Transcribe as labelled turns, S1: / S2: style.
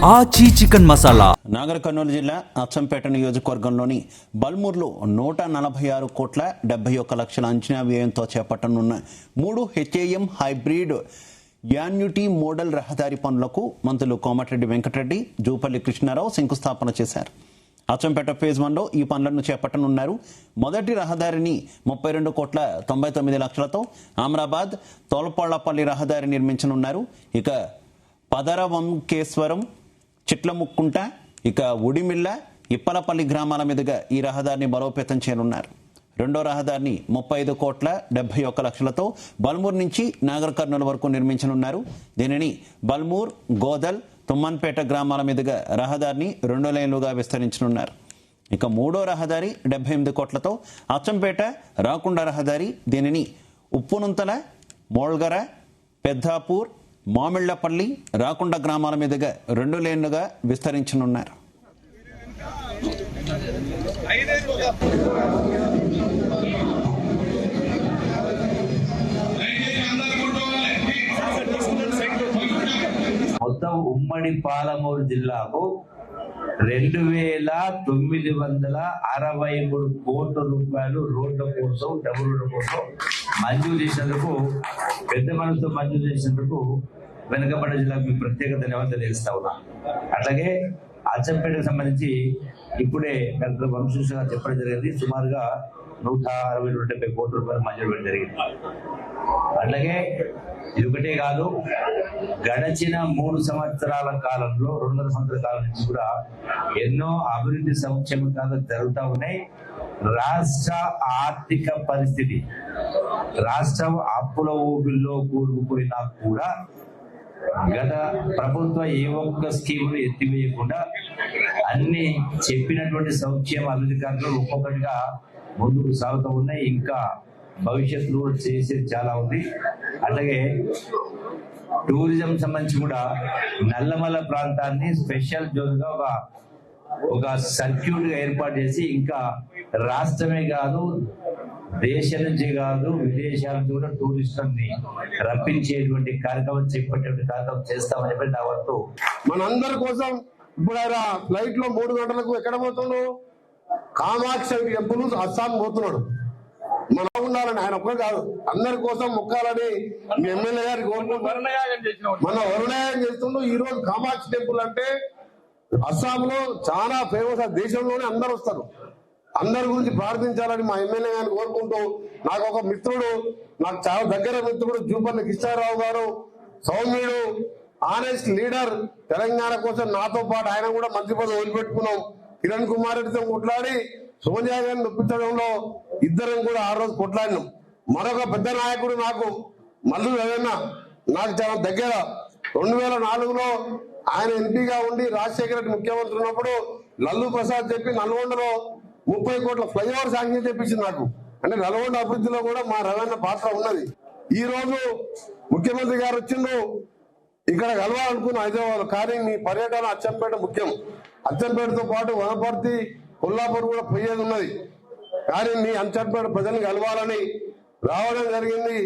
S1: ఆచి చికెన్ మసాలా.
S2: నాగర్ కర్నూలు జిల్లా అచ్చంపేట నియోజకవర్గంలోని బల్మూర్లో 146,71 లక్షల అంచనా వ్యయంతో చేపట్టనున్న 3 HAM హైబ్రిడ్ యాన్యుటీ మోడల్ రహదారి పనులకు మంత్రులు కోమటిరెడ్డి వెంకటరెడ్డి, జూపల్లి కృష్ణారావు శంకుస్థాపన చేశారు. అచ్చంపేట ఫేజ్ 1లో ఈ పనులను చేపట్టనున్నారు. మొదటి రహదారిని 32,99 లక్షలతో అమరాబాద్ తోలపాళ్లపల్లి రహదారి నిర్మించనున్నారు. ఇక పదరవంకేశ్వరం, చిట్లముక్కుంట, ఇక ఉడిమిళ్ళ, ఇప్పలపల్లి గ్రామాల మీదుగా ఈ రహదారిని బలోపేతం చేయనున్నారు. రెండో రహదారిని 35,71 లక్షలతో బల్మూర్ నుంచి నాగర్ కర్నూలు వరకు నిర్మించనున్నారు. దీనిని బల్మూర్, గోదల్, తుమ్మన్పేట గ్రామాల మీదుగా రహదారిని 2 లేన్లుగా విస్తరించనున్నారు. ఇక మూడో రహదారి 78 కోట్లతో అచ్చంపేట రాకుండ రహదారి, దీనిని ఉప్పునుంతల, మోల్గర, పెద్దాపూర్, మామిళ్లపల్లి, రాకుండ గ్రామాల మీదుగా 2 లేన్లుగా విస్తరించనున్నారు.
S3: మొత్తం ఉమ్మడి పాలమూరు జిల్లాకు 2,963 కోట్ల రూపాయలు రోడ్ల కోసం, డబుల్ రోడ్ల కోసం మంజూరు చేసినందుకు, పెద్ద మనసుతో మంజూరు చేసినందుకు వెనుకబడ్డ జిల్లాకు మీ ప్రత్యేక ధన్యవాదాలు తెలియజేస్తా ఉన్నా. అట్లాగే అచ్చంపేటకు సంబంధించి ఇప్పుడే డాక్టర్ వంశీకృష్ణ గారు చెప్పడం జరిగింది. సుమారుగా 160-170 కోట్ల రూపాయలు మంజూరు చేయడం జరిగింది. అట్లాగే ఇది ఒకటే కాదు, గడచిన 3 సంవత్సరాల కాలంలో, 2.5 సంవత్సరాల కాలం నుంచి కూడా ఎన్నో అభివృద్ధి సంక్షేమ కార్యాలు జరుగుతూ ఉన్నాయి. రాష్ట్ర ఆర్థిక పరిస్థితి, రాష్ట్రం అప్పుల ఊబిల్లో కూరుకుపోయినా కూడా గత ప్రభుత్వం ఏ ఒక్క స్కీములు ఎత్తివేయకుండా అన్ని చెప్పినటువంటి సంక్షేమ అభివృద్ధి కార్యక్రమాలు ఒక్కొక్కటిగా ముందుకు సాగుతూ ఉన్నాయి. ఇంకా భవిష్యత్తులో చేసేది చాలా ఉంది. అలాగే టూరిజం సంబంధించి కూడా నల్లమల ప్రాంతాన్ని స్పెషల్ జోన్ గా ఒక సర్క్యూట్ గా ఏర్పాటు చేసి, ఇంకా రాష్ట్రమే కాదు, దేశం నుంచి కాదు, విదేశాల నుంచి కూడా టూరిస్టులని రప్పించేటువంటి కార్యక్రమం చేపట్టేటువంటి కార్యక్రమం చేస్తామని చెప్పి నా వరకు
S4: మనందరి కోసం. ఇప్పుడు ఆయన ఫ్లైట్ లో 3 గంటలకు ఎక్కడ పోతున్నాడు? కామాక్షి టెంపుల్ అస్సాం పోతున్నాడు. మనం ఉండాలని ఆయన ఒక్కరు కాదు, అందరి కోసం మొక్కాలని మీ ఎమ్మెల్యే గారికి మన వరుణయాగం చేస్తుండో. ఈ రోజు కామాక్షి టెంపుల్ అంటే అస్సాంలో చాలా ఫేమస్, దేశంలోనే అందరు వస్తారు. అందరి గురించి ప్రార్థించాలని మా ఎమ్మెల్యే గారిని కోరుకుంటూ, నాకు ఒక మిత్రుడు, నాకు చాలా దగ్గర మిత్రుడు జూపల్లి కృష్ణారావు గారు, సౌమ్యుడు, ఆనెస్ట్ లీడర్, తెలంగాణ కోసం నాతో పాటు ఆయన కూడా మంత్రి పదవి వదిలిపెట్టుకున్నాం. కిరణ్ కుమార్ రెడ్డితో కొట్లాడి సోనియా గారిని ఒప్పించడంలో ఇద్దరం కూడా ఆ రోజు కొట్లాడినాం. మరొక పెద్ద నాయకుడు నాకు మల్లు రవీణ, నాకు చాలా దగ్గర. 2004లో ఆయన ఎంపీగా ఉండి రాజశేఖర రెడ్డి ముఖ్యమంత్రి ఉన్నప్పుడు లల్లు ప్రసాద్ చెప్పి నల్గొండలో 30 కోట్ల ఫ్లైఓవర్ శాంక్షన్ తెప్పించింది నాకు. అంటే నల్గొండ అభివృద్ధిలో కూడా మా రవీణ పాత్ర ఉన్నది. ఈ రోజు ముఖ్యమంత్రి గారు వచ్చిండు, ఇక్కడ కలవాలనుకున్న హైదరాబాద్, కానీ మీ పర్యటన అచ్చంపేట ముఖ్యం. అచ్చంపేటతో పాటు వనపర్తి, కొల్లాపూర్ కూడా పోయేది ఉన్నది. కానీ మీ అచ్చంపేట ప్రజల్ని కలవాలని రావడం జరిగింది.